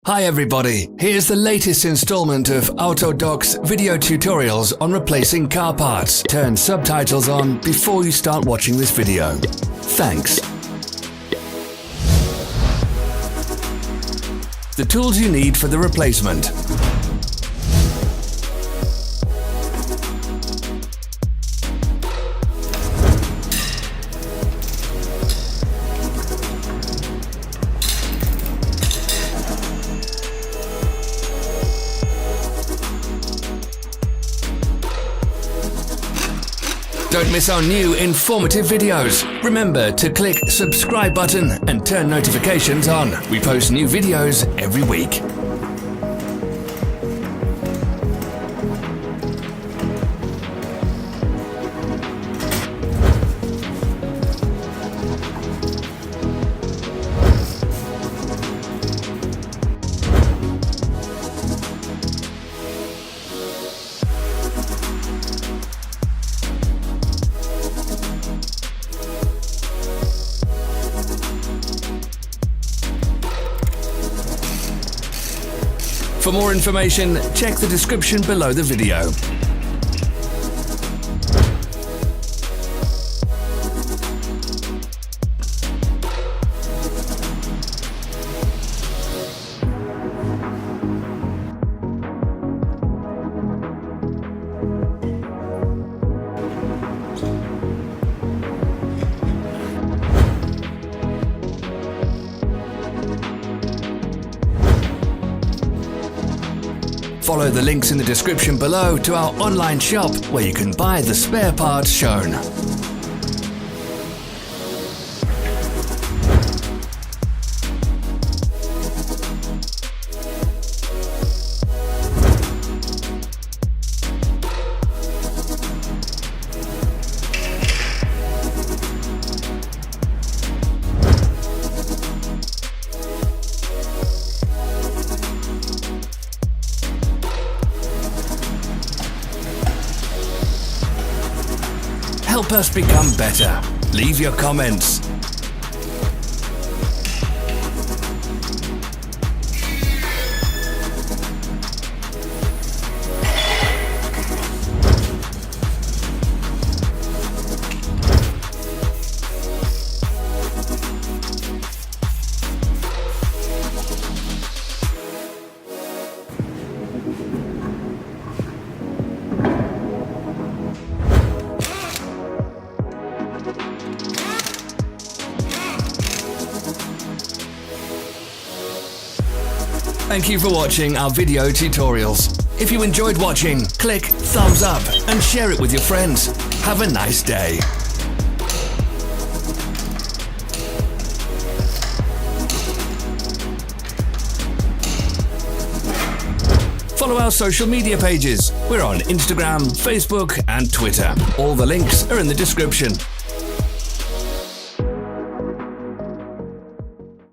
Hi everybody, here's the latest installment of Autodoc's video tutorials on replacing car parts. Turn subtitles on before you start watching this video. Thanks. The tools you need for the replacement. Don't miss our new informative videos. Remember to click subscribe button and turn notifications on. We post new videos every week. For more information, check the description below the video. Follow the links in the description below to our online shop where you can buy the spare parts shown. Help us become better. Leave your comments. Thank you for watching our video tutorials. If you enjoyed watching, click thumbs up and share it with your friends. Have a nice day. Follow our social media pages. We're on Instagram, Facebook, and Twitter. All the links are in the description.